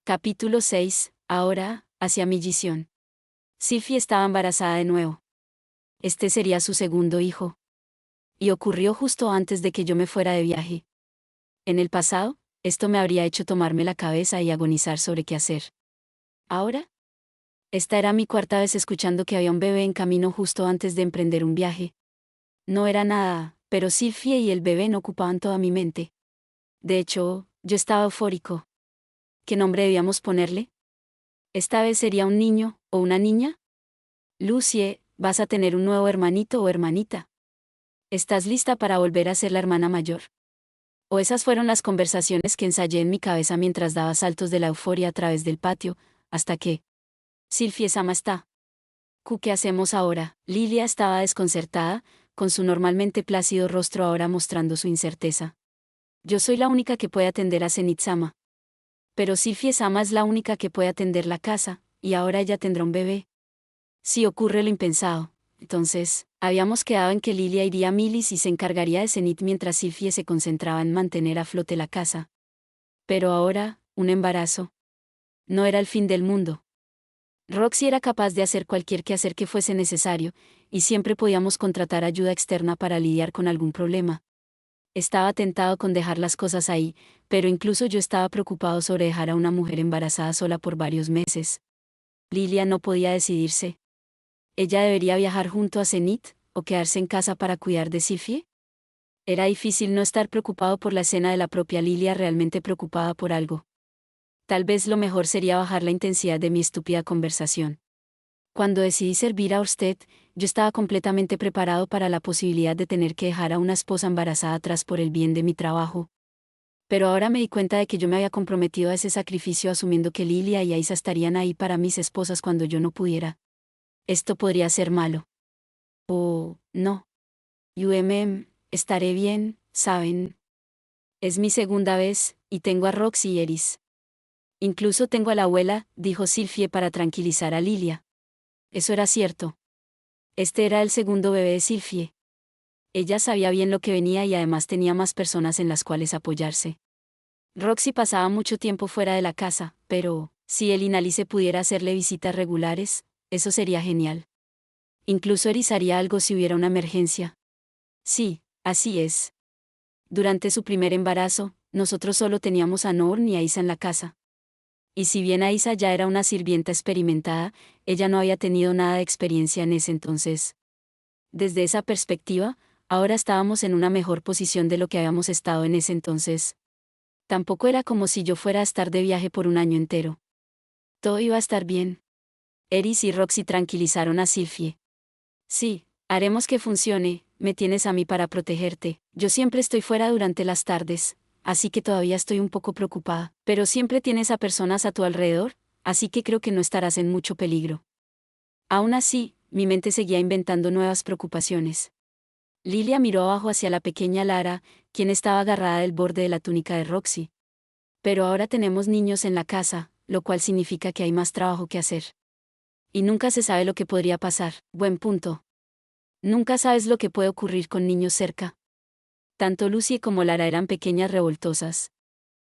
Capítulo 6. Ahora, hacia mi Gision. Sylvie estaba embarazada de nuevo. Este sería su segundo hijo. Y ocurrió justo antes de que yo me fuera de viaje. En el pasado, esto me habría hecho tomarme la cabeza y agonizar sobre qué hacer. ¿Ahora? Esta era mi cuarta vez escuchando que había un bebé en camino justo antes de emprender un viaje. No era nada, pero Sylvie y el bebé no ocupaban toda mi mente. De hecho, yo estaba eufórico. ¿Qué nombre debíamos ponerle? ¿Esta vez sería un niño o una niña? Lucie, vas a tener un nuevo hermanito o hermanita. ¿Estás lista para volver a ser la hermana mayor? O esas fueron las conversaciones que ensayé en mi cabeza mientras daba saltos de la euforia a través del patio, hasta que... Sylvie-sama está. ¿Qué hacemos ahora? Lilia estaba desconcertada, con su normalmente plácido rostro ahora mostrando su incerteza. Yo soy la única que puede atender a Zenith-sama. Pero Sylvie-sama es la única que puede atender la casa, y ahora ella tendrá un bebé. Si ocurre lo impensado. Entonces, habíamos quedado en que Lilia iría a Milis y se encargaría de Zenith mientras Sylvie se concentraba en mantener a flote la casa. Pero ahora, un embarazo. No era el fin del mundo. Roxy era capaz de hacer cualquier quehacer que fuese necesario, y siempre podíamos contratar ayuda externa para lidiar con algún problema. Estaba tentado con dejar las cosas ahí, pero incluso yo estaba preocupado sobre dejar a una mujer embarazada sola por varios meses. Lilia no podía decidirse. ¿Ella debería viajar junto a Zenith, o quedarse en casa para cuidar de Sylvie? Era difícil no estar preocupado por la escena de la propia Lilia realmente preocupada por algo. Tal vez lo mejor sería bajar la intensidad de mi estúpida conversación. Cuando decidí servir a Orsted, yo estaba completamente preparado para la posibilidad de tener que dejar a una esposa embarazada atrás por el bien de mi trabajo. Pero ahora me di cuenta de que yo me había comprometido a ese sacrificio asumiendo que Lilia y Aisa estarían ahí para mis esposas cuando yo no pudiera. Esto podría ser malo. Oh, no. Estaré bien, ¿saben? Es mi segunda vez, y tengo a Roxy y Eris. Incluso tengo a la abuela, dijo Sylvie para tranquilizar a Lilia. Eso era cierto. Este era el segundo bebé de Sylvie. Ella sabía bien lo que venía y además tenía más personas en las cuales apoyarse. Roxy pasaba mucho tiempo fuera de la casa, pero, si él y Nalice pudiera hacerle visitas regulares, eso sería genial. Incluso Eris haría algo si hubiera una emergencia. Sí, así es. Durante su primer embarazo, nosotros solo teníamos a Norn y a Isa en la casa. Y si bien Aisa ya era una sirvienta experimentada, ella no había tenido nada de experiencia en ese entonces. Desde esa perspectiva, ahora estábamos en una mejor posición de lo que habíamos estado en ese entonces. Tampoco era como si yo fuera a estar de viaje por un año entero. Todo iba a estar bien. Eris y Roxy tranquilizaron a Sylvie. Sí, haremos que funcione, me tienes a mí para protegerte, yo siempre estoy fuera durante las tardes, así que todavía estoy un poco preocupada, pero siempre tienes a personas a tu alrededor, así que creo que no estarás en mucho peligro. Aún así, mi mente seguía inventando nuevas preocupaciones. Lilia miró abajo hacia la pequeña Lara, quien estaba agarrada del borde de la túnica de Roxy. Pero ahora tenemos niños en la casa, lo cual significa que hay más trabajo que hacer. Y nunca se sabe lo que podría pasar. Buen punto. Nunca sabes lo que puede ocurrir con niños cerca. Tanto Lucy como Lara eran pequeñas revoltosas.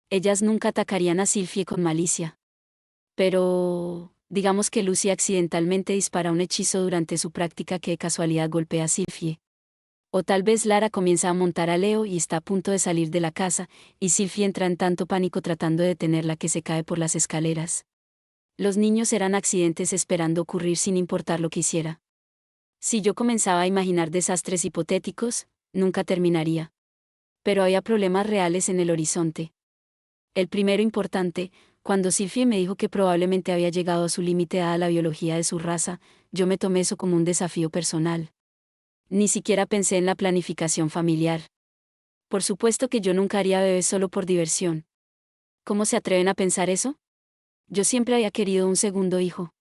Ellas nunca atacarían a Sylvie con malicia. Pero, digamos que Lucy accidentalmente dispara un hechizo durante su práctica que de casualidad golpea a Sylvie. O tal vez Lara comienza a montar a Leo y está a punto de salir de la casa, y Sylvie entra en tanto pánico tratando de detenerla que se cae por las escaleras. Los niños eran accidentes esperando ocurrir sin importar lo que hiciera. Si yo comenzaba a imaginar desastres hipotéticos, nunca terminaría. Pero había problemas reales en el horizonte. El primero importante, cuando Sylvie me dijo que probablemente había llegado a su límite dada la biología de su raza, yo me tomé eso como un desafío personal. Ni siquiera pensé en la planificación familiar. Por supuesto que yo nunca haría bebés solo por diversión. ¿Cómo se atreven a pensar eso? Yo siempre había querido un segundo hijo.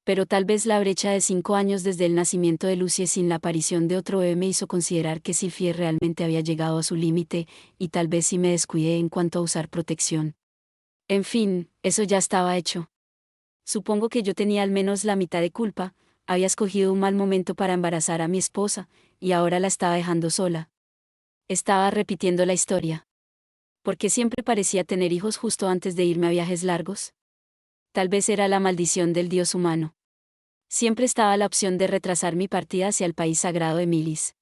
Pero tal vez la brecha de 5 años desde el nacimiento de Lucie sin la aparición de otro bebé me hizo considerar que Sylvie realmente había llegado a su límite, y tal vez sí me descuidé en cuanto a usar protección. En fin, eso ya estaba hecho. Supongo que yo tenía al menos la mitad de culpa, había escogido un mal momento para embarazar a mi esposa, y ahora la estaba dejando sola. Estaba repitiendo la historia. ¿Por qué siempre parecía tener hijos justo antes de irme a viajes largos? Tal vez era la maldición del dios humano. Siempre estaba la opción de retrasar mi partida hacia el país sagrado de Milis.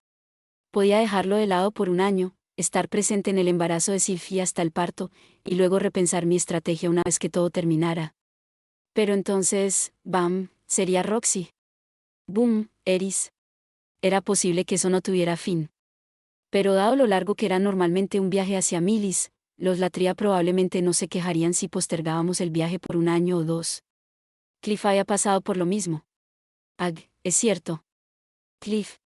Podía dejarlo de lado por un año, estar presente en el embarazo de Sylvie hasta el parto, y luego repensar mi estrategia una vez que todo terminara. Pero entonces, ¡bam!, sería Roxy. ¡Boom!, Eris. Era posible que eso no tuviera fin. Pero dado lo largo que era normalmente un viaje hacia Milis, los Latria probablemente no se quejarían si postergábamos el viaje por un año o dos. Cliff había pasado por lo mismo. Es cierto. Cliff.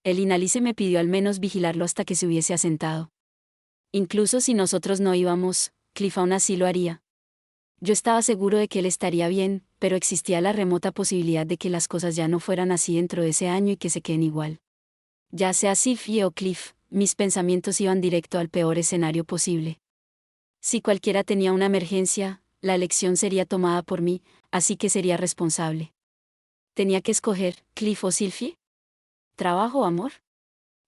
El Inalice me pidió al menos vigilarlo hasta que se hubiese asentado. Incluso si nosotros no íbamos, Cliff aún así lo haría. Yo estaba seguro de que él estaría bien, pero existía la remota posibilidad de que las cosas ya no fueran así dentro de ese año y que se queden igual. Ya sea Sylvie o Cliff, mis pensamientos iban directo al peor escenario posible. Si cualquiera tenía una emergencia, la elección sería tomada por mí, así que sería responsable. Tenía que escoger, Cliff o Sylvie. ¿Trabajo o amor?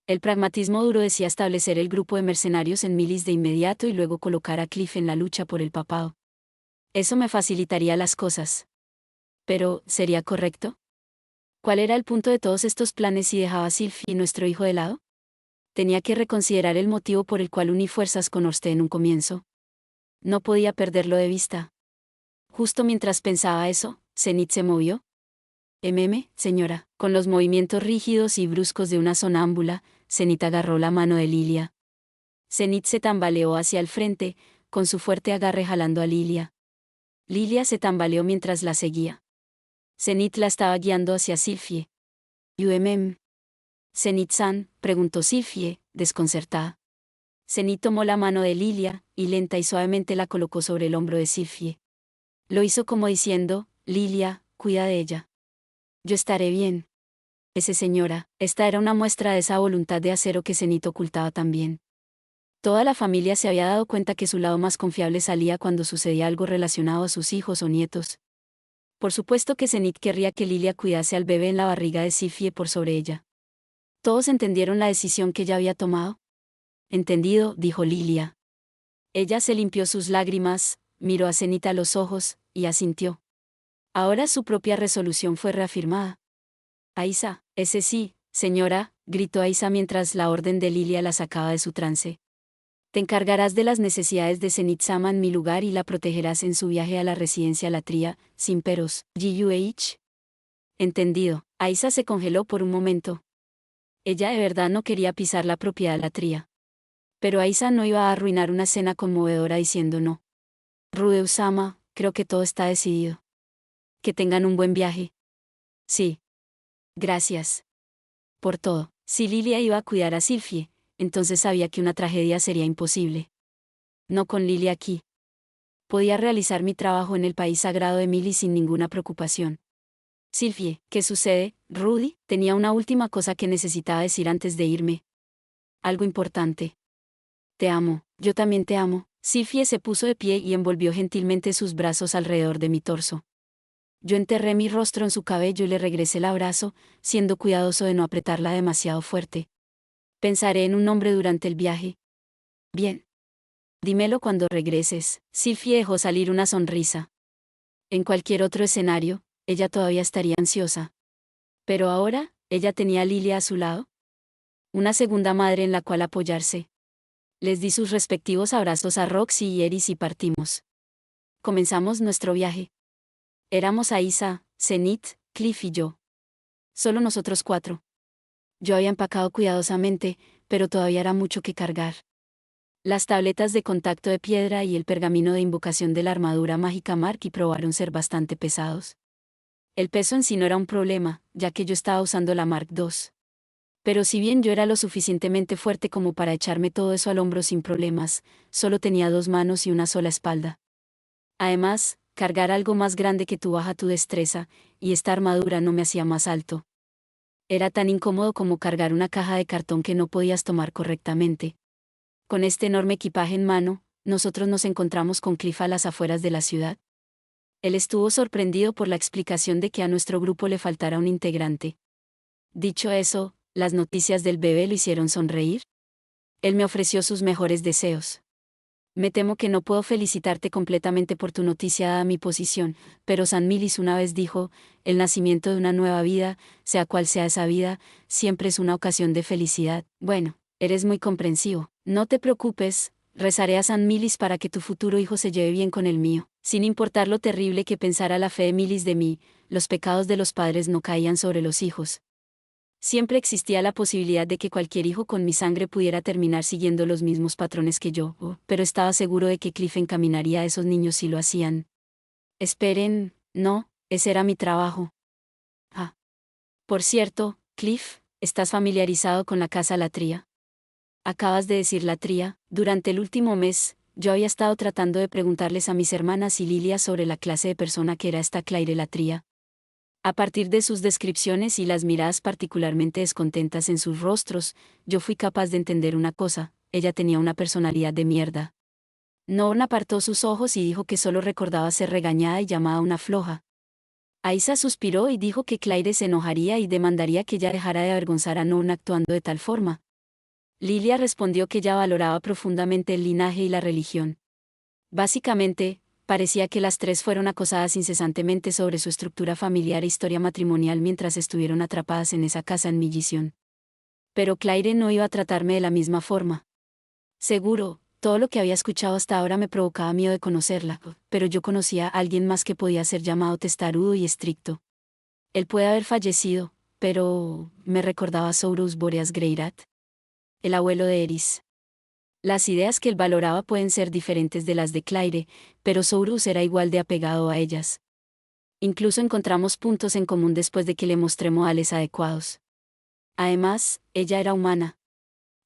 El pragmatismo duro decía establecer el grupo de mercenarios en Milis de inmediato y luego colocar a Cliff en la lucha por el papado. Eso me facilitaría las cosas. Pero, ¿sería correcto? ¿Cuál era el punto de todos estos planes si dejaba a Sylvie y nuestro hijo de lado? Tenía que reconsiderar el motivo por el cual uní fuerzas con Orste en un comienzo. No podía perderlo de vista. Justo mientras pensaba eso, Zenith se movió. Señora, con los movimientos rígidos y bruscos de una sonámbula, Zenith agarró la mano de Lilia. Zenith se tambaleó hacia el frente, con su fuerte agarre jalando a Lilia. Lilia se tambaleó mientras la seguía. Zenith la estaba guiando hacia Sylvie. Zenith-san, preguntó Sylvie, desconcertada. Zenith tomó la mano de Lilia, y lenta y suavemente la colocó sobre el hombro de Sylvie. Lo hizo como diciendo, Lilia, cuida de ella. Yo estaré bien. Señora, esta era una muestra de esa voluntad de acero que Zenith ocultaba también. Toda la familia se había dado cuenta que su lado más confiable salía cuando sucedía algo relacionado a sus hijos o nietos. Por supuesto que Zenith querría que Lilia cuidase al bebé en la barriga de Sylvie por sobre ella. ¿Todos entendieron la decisión que ella había tomado? Entendido, dijo Lilia. Ella se limpió sus lágrimas, miró a Zenith a los ojos, y asintió. Ahora su propia resolución fue reafirmada. Aisa, ese sí, señora, gritó Aisa mientras la orden de Lilia la sacaba de su trance. Te encargarás de las necesidades de Zenith-sama en mi lugar y la protegerás en su viaje a la residencia Latria, sin peros, GUH. Entendido. Aisa se congeló por un momento. Ella de verdad no quería pisar la propiedad Latria. Pero Aisa no iba a arruinar una escena conmovedora diciendo no. Rudeus-sama, creo que todo está decidido. Que tengan un buen viaje. Sí. Gracias. Por todo. Si Lilia iba a cuidar a Sylvie, entonces sabía que una tragedia sería imposible. No con Lilia aquí. Podía realizar mi trabajo en el país sagrado de Milly sin ninguna preocupación. Sylvie, ¿qué sucede, Rudy? Tenía una última cosa que necesitaba decir antes de irme. Algo importante. Te amo, yo también te amo. Sylvie se puso de pie y envolvió gentilmente sus brazos alrededor de mi torso. Yo enterré mi rostro en su cabello y le regresé el abrazo, siendo cuidadoso de no apretarla demasiado fuerte. Pensaré en un nombre durante el viaje. Bien. Dímelo cuando regreses. Sylvie dejó salir una sonrisa. En cualquier otro escenario, ella todavía estaría ansiosa. Pero ahora, ella tenía a Lilia a su lado. Una segunda madre en la cual apoyarse. Les di sus respectivos abrazos a Roxy y Eris y partimos. Comenzamos nuestro viaje. Éramos Aisa, Zenith, Cliff y yo. Solo nosotros cuatro. Yo había empacado cuidadosamente, pero todavía era mucho que cargar. Las tabletas de contacto de piedra y el pergamino de invocación de la armadura mágica Mark y probaron ser bastante pesados. El peso en sí no era un problema, ya que yo estaba usando la Mark II. Pero si bien yo era lo suficientemente fuerte como para echarme todo eso al hombro sin problemas, solo tenía 2 manos y una sola espalda. Además, cargar algo más grande que tú baja tu destreza, y esta armadura no me hacía más alto. Era tan incómodo como cargar una caja de cartón que no podías tomar correctamente. Con este enorme equipaje en mano, nosotros nos encontramos con Cliff a las afueras de la ciudad. Él estuvo sorprendido por la explicación de que a nuestro grupo le faltara un integrante. Dicho eso, las noticias del bebé lo hicieron sonreír. Él me ofreció sus mejores deseos. Me temo que no puedo felicitarte completamente por tu noticia dada mi posición, pero San Milis una vez dijo, el nacimiento de una nueva vida, sea cual sea esa vida, siempre es una ocasión de felicidad. Bueno, eres muy comprensivo. No te preocupes, rezaré a San Milis para que tu futuro hijo se lleve bien con el mío. Sin importar lo terrible que pensara la fe de Milis de mí, los pecados de los padres no caían sobre los hijos. Siempre existía la posibilidad de que cualquier hijo con mi sangre pudiera terminar siguiendo los mismos patrones que yo, pero estaba seguro de que Cliff encaminaría a esos niños si lo hacían. Esperen, no, ese era mi trabajo. Ah. Por cierto, Cliff, ¿estás familiarizado con la casa Latría? Acabas de decir Latría. Durante el último mes, yo había estado tratando de preguntarles a mis hermanas y Lilia sobre la clase de persona que era esta Claire Latría. A partir de sus descripciones y las miradas particularmente descontentas en sus rostros, yo fui capaz de entender una cosa: ella tenía una personalidad de mierda. Norn apartó sus ojos y dijo que solo recordaba ser regañada y llamada una floja. Aisa suspiró y dijo que Claire se enojaría y demandaría que ella dejara de avergonzar a Norn actuando de tal forma. Lilia respondió que ella valoraba profundamente el linaje y la religión. Básicamente, parecía que las tres fueron acosadas incesantemente sobre su estructura familiar e historia matrimonial mientras estuvieron atrapadas en esa casa en Millisión. Pero Claire no iba a tratarme de la misma forma. Seguro, todo lo que había escuchado hasta ahora me provocaba miedo de conocerla, pero yo conocía a alguien más que podía ser llamado testarudo y estricto. Él puede haber fallecido, pero me recordaba a Sourus Boreas Greirat, el abuelo de Eris. Las ideas que él valoraba pueden ser diferentes de las de Claire, pero Sourus era igual de apegado a ellas. Incluso encontramos puntos en común después de que le mostré modales adecuados. Además, ella era humana.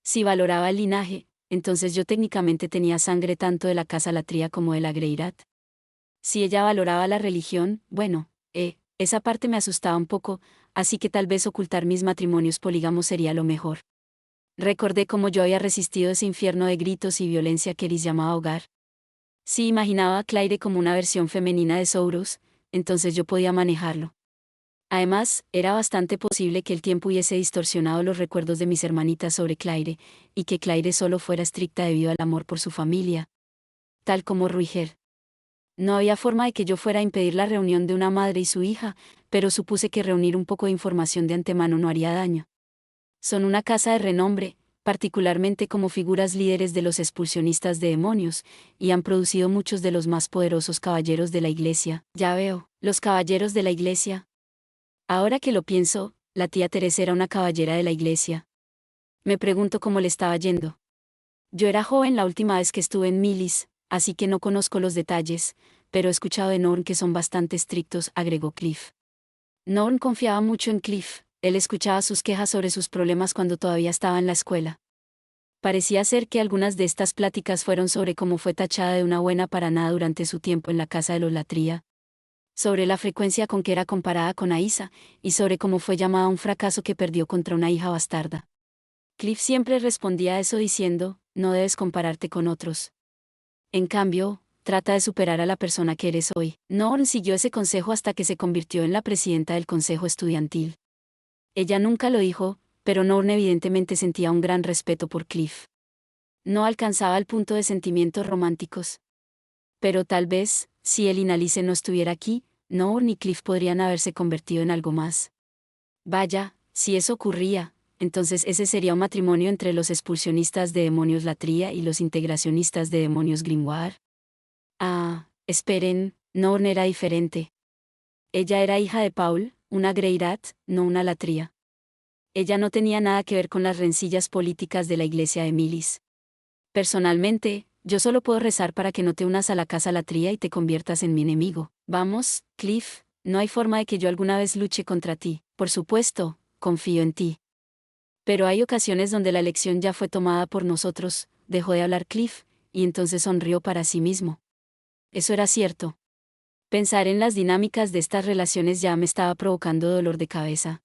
Si valoraba el linaje, entonces yo técnicamente tenía sangre tanto de la casa Latría como de la Greirat. Si ella valoraba la religión, bueno, esa parte me asustaba un poco, así que tal vez ocultar mis matrimonios polígamos sería lo mejor. Recordé cómo yo había resistido ese infierno de gritos y violencia que Eris llamaba hogar. Si imaginaba a Claire como una versión femenina de Sourus, entonces yo podía manejarlo. Además, era bastante posible que el tiempo hubiese distorsionado los recuerdos de mis hermanitas sobre Claire, y que Claire solo fuera estricta debido al amor por su familia. Tal como Ruiger. No había forma de que yo fuera a impedir la reunión de una madre y su hija, pero supuse que reunir un poco de información de antemano no haría daño. Son una casa de renombre, particularmente como figuras líderes de los expulsionistas de demonios, y han producido muchos de los más poderosos caballeros de la Iglesia. Ya veo, los caballeros de la Iglesia. Ahora que lo pienso, la tía Teresa era una caballera de la Iglesia. Me pregunto cómo le estaba yendo. Yo era joven la última vez que estuve en Milis, así que no conozco los detalles, pero he escuchado de Norn que son bastante estrictos, agregó Cliff. Norn confiaba mucho en Cliff. Él escuchaba sus quejas sobre sus problemas cuando todavía estaba en la escuela. Parecía ser que algunas de estas pláticas fueron sobre cómo fue tachada de una buena para nada durante su tiempo en la casa de los Latría, sobre la frecuencia con que era comparada con Aisa, y sobre cómo fue llamada un fracaso que perdió contra una hija bastarda. Cliff siempre respondía a eso diciendo, no debes compararte con otros. En cambio, trata de superar a la persona que eres hoy. Norn siguió ese consejo hasta que se convirtió en la presidenta del consejo estudiantil. Ella nunca lo dijo, pero Norn evidentemente sentía un gran respeto por Cliff. No alcanzaba el punto de sentimientos románticos. Pero tal vez, si él y Alice no estuviera aquí, Norn y Cliff podrían haberse convertido en algo más. Vaya, si eso ocurría, entonces ese sería un matrimonio entre los expulsionistas de demonios Latría y los integracionistas de demonios Grimoire. Ah, esperen, Norn era diferente. Ella era hija de Paul, una Greirat, no una Latría. Ella no tenía nada que ver con las rencillas políticas de la iglesia de Milis. Personalmente, yo solo puedo rezar para que no te unas a la casa Latría y te conviertas en mi enemigo. Vamos, Cliff, no hay forma de que yo alguna vez luche contra ti. Por supuesto, confío en ti. Pero hay ocasiones donde la elección ya fue tomada por nosotros, dejó de hablar Cliff, y entonces sonrió para sí mismo. Eso era cierto. Pensar en las dinámicas de estas relaciones ya me estaba provocando dolor de cabeza.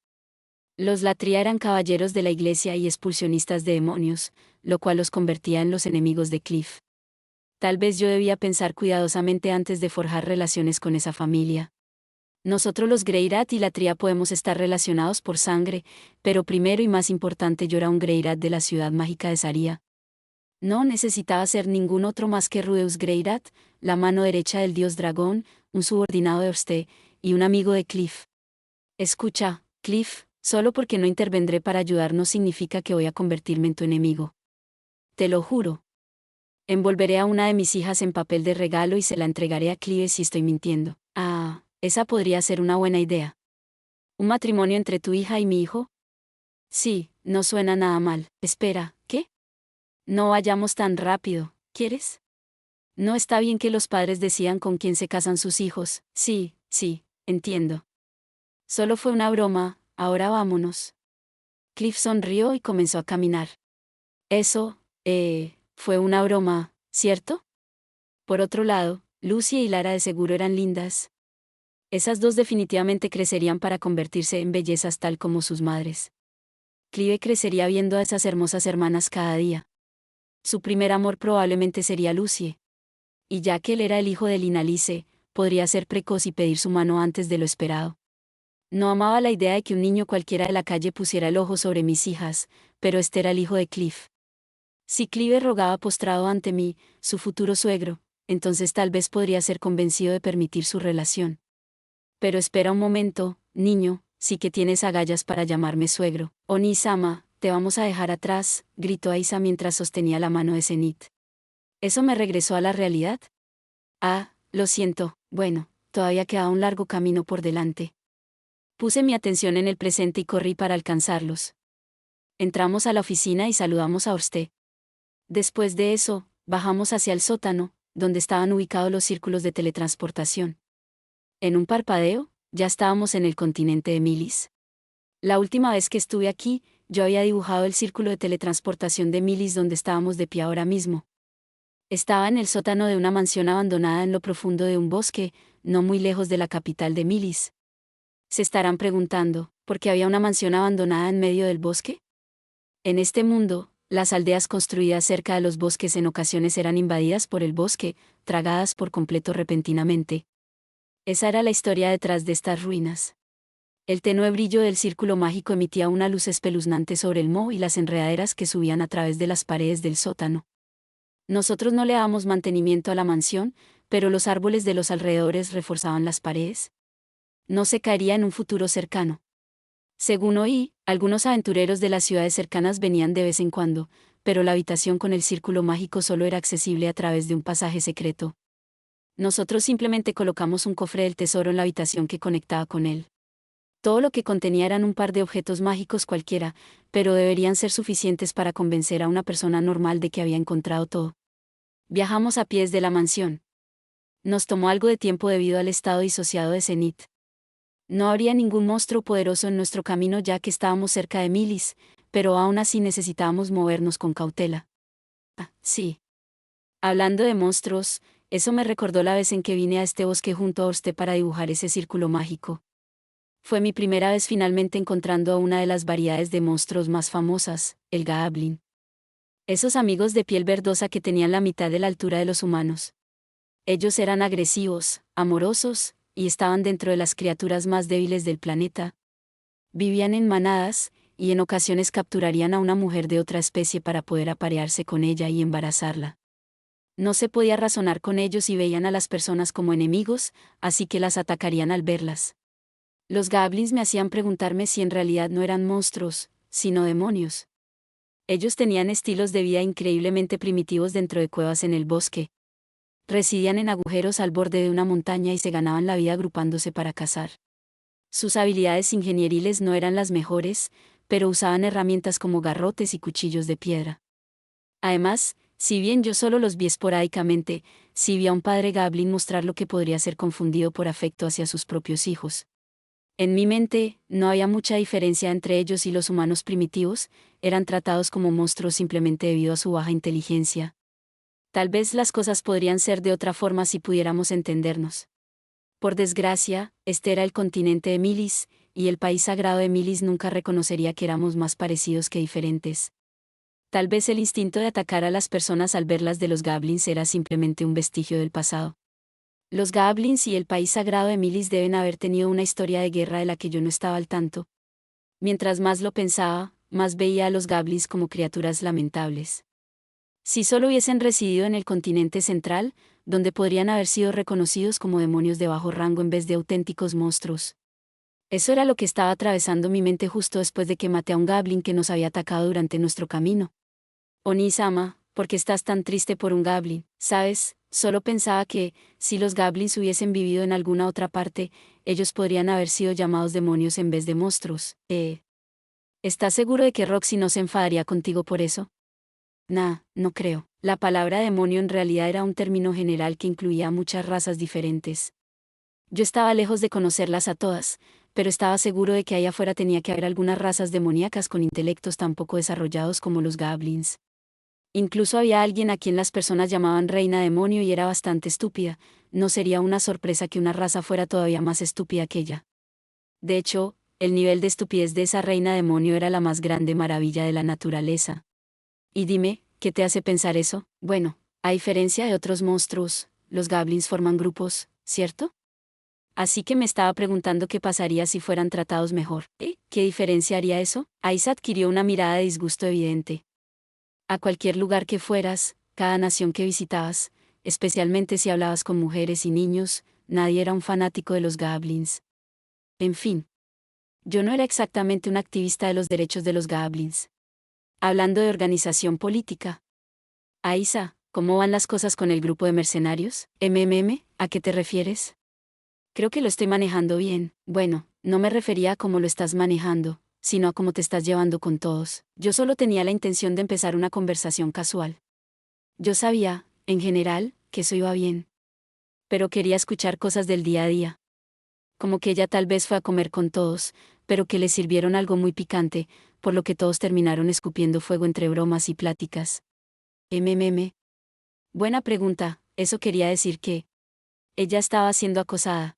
Los Latría eran caballeros de la iglesia y expulsionistas de demonios, lo cual los convertía en los enemigos de Cliff. Tal vez yo debía pensar cuidadosamente antes de forjar relaciones con esa familia. Nosotros los Greirat y Latría podemos estar relacionados por sangre, pero primero y más importante yo era un Greirat de la ciudad mágica de Saria. No necesitaba ser ningún otro más que Rudeus Greyrat, la mano derecha del dios dragón, un subordinado de Orste, y un amigo de Cliff. Escucha, Cliff, solo porque no intervendré para ayudar no significa que voy a convertirme en tu enemigo. Te lo juro. Envolveré a una de mis hijas en papel de regalo y se la entregaré a Clive si estoy mintiendo. Ah, esa podría ser una buena idea. ¿Un matrimonio entre tu hija y mi hijo? Sí, no suena nada mal. Espera, ¿qué? No vayamos tan rápido, ¿quieres? No está bien que los padres decidan con quién se casan sus hijos. Sí, sí, entiendo. Solo fue una broma, ahora vámonos. Cliff sonrió y comenzó a caminar. Eso, fue una broma, ¿cierto? Por otro lado, Lucy y Lara de seguro eran lindas. Esas dos definitivamente crecerían para convertirse en bellezas tal como sus madres. Clive crecería viendo a esas hermosas hermanas cada día. Su primer amor probablemente sería Lucy. Y ya que él era el hijo de Linalice, podría ser precoz y pedir su mano antes de lo esperado. No amaba la idea de que un niño cualquiera de la calle pusiera el ojo sobre mis hijas, pero este era el hijo de Cliff. Si Clive rogaba postrado ante mí, su futuro suegro, entonces tal vez podría ser convencido de permitir su relación. Pero espera un momento, niño, sí que tienes agallas para llamarme suegro. Oni-sama, te vamos a dejar atrás, gritó Aisa mientras sostenía la mano de Zenith. ¿Eso me regresó a la realidad? Ah, lo siento, bueno, todavía queda un largo camino por delante. Puse mi atención en el presente y corrí para alcanzarlos. Entramos a la oficina y saludamos a Orste. Después de eso, bajamos hacia el sótano, donde estaban ubicados los círculos de teletransportación. En un parpadeo, ya estábamos en el continente de Milis. La última vez que estuve aquí, yo había dibujado el círculo de teletransportación de Milis donde estábamos de pie ahora mismo. Estaba en el sótano de una mansión abandonada en lo profundo de un bosque, no muy lejos de la capital de Milis. Se estarán preguntando, ¿por qué había una mansión abandonada en medio del bosque? En este mundo, las aldeas construidas cerca de los bosques en ocasiones eran invadidas por el bosque, tragadas por completo repentinamente. Esa era la historia detrás de estas ruinas. El tenue brillo del círculo mágico emitía una luz espeluznante sobre el moho y las enredaderas que subían a través de las paredes del sótano. Nosotros no le dábamos mantenimiento a la mansión, pero los árboles de los alrededores reforzaban las paredes. No se caería en un futuro cercano. Según oí, algunos aventureros de las ciudades cercanas venían de vez en cuando, pero la habitación con el círculo mágico solo era accesible a través de un pasaje secreto. Nosotros simplemente colocamos un cofre del tesoro en la habitación que conectaba con él. Todo lo que contenía eran un par de objetos mágicos cualquiera, pero deberían ser suficientes para convencer a una persona normal de que había encontrado todo. Viajamos a pies de la mansión. Nos tomó algo de tiempo debido al estado disociado de Zenith. No habría ningún monstruo poderoso en nuestro camino ya que estábamos cerca de Milis, pero aún así necesitábamos movernos con cautela. Ah, sí. Hablando de monstruos, eso me recordó la vez en que vine a este bosque junto a Orste para dibujar ese círculo mágico. Fue mi primera vez finalmente encontrando a una de las variedades de monstruos más famosas, el Goblin. Esos amigos de piel verdosa que tenían la mitad de la altura de los humanos. Ellos eran agresivos, amorosos, y estaban dentro de las criaturas más débiles del planeta. Vivían en manadas, y en ocasiones capturarían a una mujer de otra especie para poder aparearse con ella y embarazarla. No se podía razonar con ellos y veían a las personas como enemigos, así que las atacarían al verlas. Los goblins me hacían preguntarme si en realidad no eran monstruos, sino demonios. Ellos tenían estilos de vida increíblemente primitivos dentro de cuevas en el bosque. Residían en agujeros al borde de una montaña y se ganaban la vida agrupándose para cazar. Sus habilidades ingenieriles no eran las mejores, pero usaban herramientas como garrotes y cuchillos de piedra. Además, si bien yo solo los vi esporádicamente, sí vi a un padre goblin mostrar lo que podría ser confundido por afecto hacia sus propios hijos. En mi mente, no había mucha diferencia entre ellos y los humanos primitivos, eran tratados como monstruos simplemente debido a su baja inteligencia. Tal vez las cosas podrían ser de otra forma si pudiéramos entendernos. Por desgracia, este era el continente de Milis, y el país sagrado de Milis nunca reconocería que éramos más parecidos que diferentes. Tal vez el instinto de atacar a las personas al verlas de los goblins era simplemente un vestigio del pasado. Los goblins y el país sagrado de Milis deben haber tenido una historia de guerra de la que yo no estaba al tanto. Mientras más lo pensaba, más veía a los goblins como criaturas lamentables. Si solo hubiesen residido en el continente central, donde podrían haber sido reconocidos como demonios de bajo rango en vez de auténticos monstruos. Eso era lo que estaba atravesando mi mente justo después de que maté a un goblin que nos había atacado durante nuestro camino. Oni-sama, ¿por qué estás tan triste por un goblin? ¿Sabes? Solo pensaba que, si los goblins hubiesen vivido en alguna otra parte, ellos podrían haber sido llamados demonios en vez de monstruos. ¿Estás seguro de que Roxy no se enfadaría contigo por eso? Nah, no creo. La palabra demonio en realidad era un término general que incluía a muchas razas diferentes. Yo estaba lejos de conocerlas a todas, pero estaba seguro de que allá afuera tenía que haber algunas razas demoníacas con intelectos tan poco desarrollados como los goblins. Incluso había alguien a quien las personas llamaban reina demonio y era bastante estúpida. No sería una sorpresa que una raza fuera todavía más estúpida que ella. De hecho, el nivel de estupidez de esa reina demonio era la más grande maravilla de la naturaleza. Y dime, ¿qué te hace pensar eso? Bueno, a diferencia de otros monstruos, los goblins forman grupos, ¿cierto? Así que me estaba preguntando qué pasaría si fueran tratados mejor. ¿Qué diferencia haría eso? Aisa adquirió una mirada de disgusto evidente. A cualquier lugar que fueras, cada nación que visitabas, especialmente si hablabas con mujeres y niños, nadie era un fanático de los goblins. En fin, yo no era exactamente un activista de los derechos de los goblins. Hablando de organización política. Aisa, ¿cómo van las cosas con el grupo de mercenarios? ¿A qué te refieres? Creo que lo estoy manejando bien. Bueno, no me refería a cómo lo estás manejando, sino a cómo te estás llevando con todos. Yo solo tenía la intención de empezar una conversación casual. Yo sabía, en general, que eso iba bien. Pero quería escuchar cosas del día a día. Como que ella tal vez fue a comer con todos, pero que le sirvieron algo muy picante, por lo que todos terminaron escupiendo fuego entre bromas y pláticas. Buena pregunta, eso quería decir que ella estaba siendo acosada.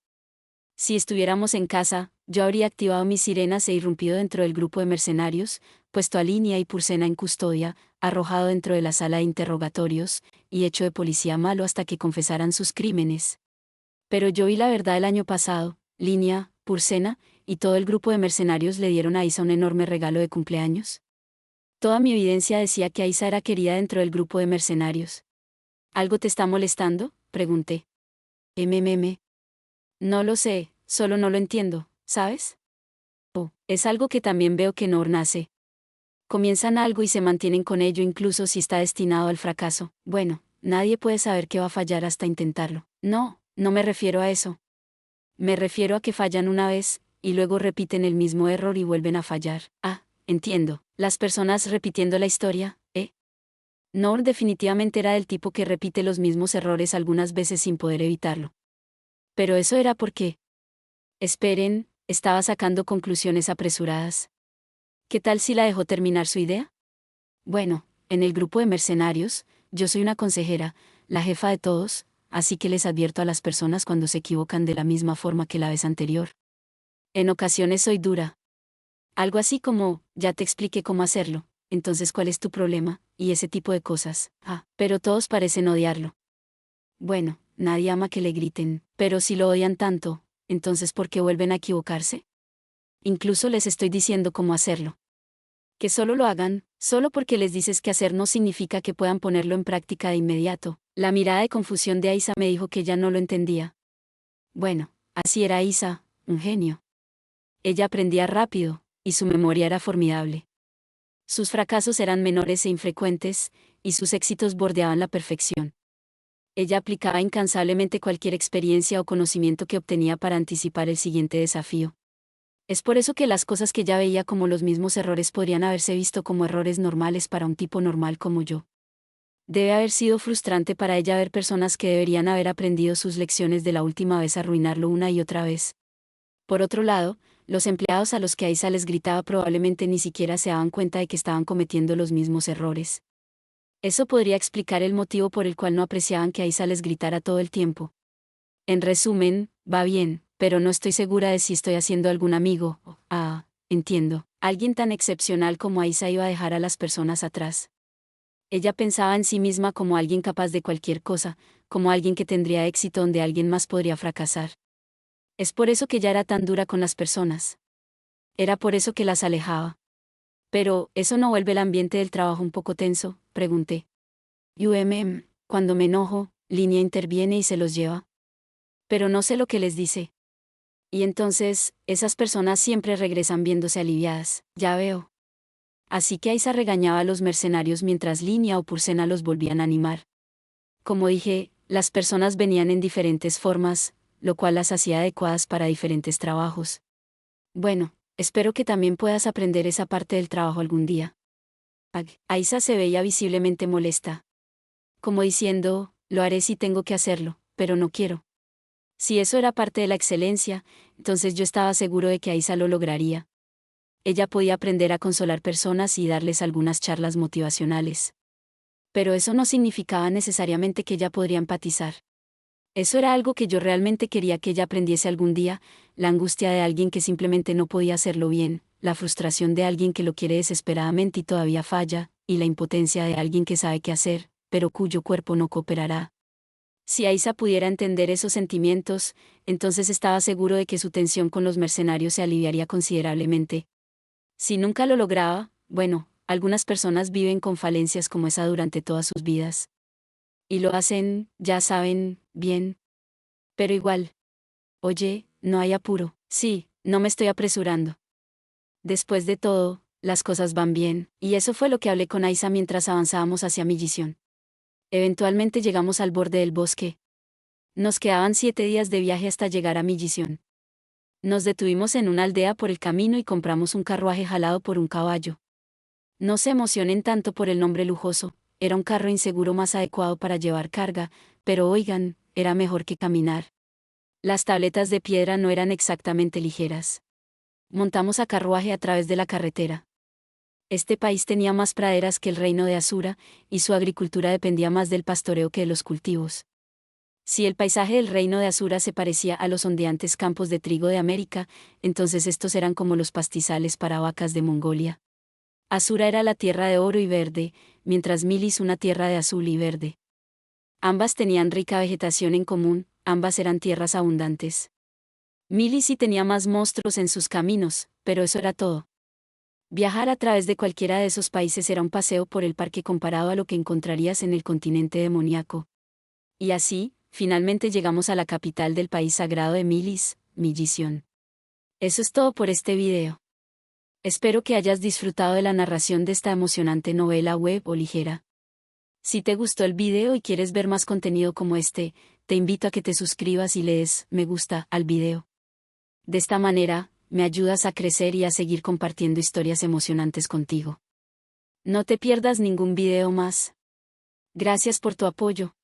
Si estuviéramos en casa, yo habría activado mis sirenas e irrumpido dentro del grupo de mercenarios, puesto a Línea y Purcena en custodia, arrojado dentro de la sala de interrogatorios, y hecho de policía malo hasta que confesaran sus crímenes. Pero yo vi la verdad el año pasado. Línea, Purcena, y todo el grupo de mercenarios le dieron a Isa un enorme regalo de cumpleaños. Toda mi evidencia decía que Isa era querida dentro del grupo de mercenarios. ¿Algo te está molestando? Pregunté. MMM. No lo sé, solo no lo entiendo, ¿sabes? Es algo que también veo que Nor nace. Comienzan algo y se mantienen con ello incluso si está destinado al fracaso. Bueno, nadie puede saber que va a fallar hasta intentarlo. No, no me refiero a eso. Me refiero a que fallan una vez, y luego repiten el mismo error y vuelven a fallar. Entiendo. Las personas repitiendo la historia, Nor definitivamente era del tipo que repite los mismos errores algunas veces sin poder evitarlo. Pero eso era porque... Esperen, estaba sacando conclusiones apresuradas. ¿Qué tal si la dejó terminar su idea? Bueno, en el grupo de mercenarios, yo soy una consejera, la jefa de todos, así que les advierto a las personas cuando se equivocan de la misma forma que la vez anterior. En ocasiones soy dura. Algo así como, ya te expliqué cómo hacerlo, entonces ¿cuál es tu problema? Y ese tipo de cosas. Pero todos parecen odiarlo. Bueno, nadie ama que le griten, pero si lo odian tanto, entonces ¿por qué vuelven a equivocarse? Incluso les estoy diciendo cómo hacerlo. Que solo lo hagan, solo porque les dices qué hacer no significa que puedan ponerlo en práctica de inmediato. La mirada de confusión de Aisa me dijo que ya no lo entendía. Bueno, así era Aisa, un genio. Ella aprendía rápido, y su memoria era formidable. Sus fracasos eran menores e infrecuentes, y sus éxitos bordeaban la perfección. Ella aplicaba incansablemente cualquier experiencia o conocimiento que obtenía para anticipar el siguiente desafío. Es por eso que las cosas que ella veía como los mismos errores podrían haberse visto como errores normales para un tipo normal como yo. Debe haber sido frustrante para ella ver personas que deberían haber aprendido sus lecciones de la última vez arruinarlo una y otra vez. Por otro lado, los empleados a los que Aisa les gritaba probablemente ni siquiera se daban cuenta de que estaban cometiendo los mismos errores. Eso podría explicar el motivo por el cual no apreciaban que Aisa les gritara todo el tiempo. En resumen, va bien, pero no estoy segura de si estoy haciendo algún amigo. Entiendo. Alguien tan excepcional como Aisa iba a dejar a las personas atrás. Ella pensaba en sí misma como alguien capaz de cualquier cosa, como alguien que tendría éxito donde alguien más podría fracasar. Es por eso que ella era tan dura con las personas. Era por eso que las alejaba. Pero, ¿eso no vuelve el ambiente del trabajo un poco tenso? Pregunté. Cuando me enojo, Línea interviene y se los lleva. Pero no sé lo que les dice. Y entonces, esas personas siempre regresan viéndose aliviadas, ya veo. Así que Aiza regañaba a los mercenarios mientras Línea o Purcena los volvían a animar. Como dije, las personas venían en diferentes formas, lo cual las hacía adecuadas para diferentes trabajos. Bueno, espero que también puedas aprender esa parte del trabajo algún día. Aiza se veía visiblemente molesta. Como diciendo, lo haré si tengo que hacerlo, pero no quiero. Si eso era parte de la excelencia, entonces yo estaba seguro de que Aiza lo lograría. Ella podía aprender a consolar personas y darles algunas charlas motivacionales. Pero eso no significaba necesariamente que ella podría empatizar. Eso era algo que yo realmente quería que ella aprendiese algún día, la angustia de alguien que simplemente no podía hacerlo bien, la frustración de alguien que lo quiere desesperadamente y todavía falla, y la impotencia de alguien que sabe qué hacer, pero cuyo cuerpo no cooperará. Si Aiza pudiera entender esos sentimientos, entonces estaba seguro de que su tensión con los mercenarios se aliviaría considerablemente. Si nunca lo lograba, bueno, algunas personas viven con falencias como esa durante todas sus vidas. Y lo hacen, ya saben, bien. Pero igual. Oye, no hay apuro. Sí, no me estoy apresurando. Después de todo, las cosas van bien, y eso fue lo que hablé con Aiza mientras avanzábamos hacia Millisión. Eventualmente llegamos al borde del bosque. Nos quedaban 7 días de viaje hasta llegar a Millisión. Nos detuvimos en una aldea por el camino y compramos un carruaje jalado por un caballo. No se emocionen tanto por el nombre lujoso, era un carro inseguro más adecuado para llevar carga, pero oigan, era mejor que caminar. Las tabletas de piedra no eran exactamente ligeras. Montamos a carruaje a través de la carretera. Este país tenía más praderas que el reino de Asura, y su agricultura dependía más del pastoreo que de los cultivos. Si el paisaje del reino de Asura se parecía a los ondeantes campos de trigo de América, entonces estos eran como los pastizales para vacas de Mongolia. Asura era la tierra de oro y verde, mientras Milis una tierra de azul y verde. Ambas tenían rica vegetación en común, ambas eran tierras abundantes. Milis sí tenía más monstruos en sus caminos, pero eso era todo. Viajar a través de cualquiera de esos países era un paseo por el parque comparado a lo que encontrarías en el continente demoníaco. Y así, finalmente llegamos a la capital del país sagrado de Milis, Millisión. Eso es todo por este video. Espero que hayas disfrutado de la narración de esta emocionante novela web o ligera. Si te gustó el video y quieres ver más contenido como este, te invito a que te suscribas y le des me gusta al video. De esta manera, me ayudas a crecer y a seguir compartiendo historias emocionantes contigo. No te pierdas ningún video más. Gracias por tu apoyo.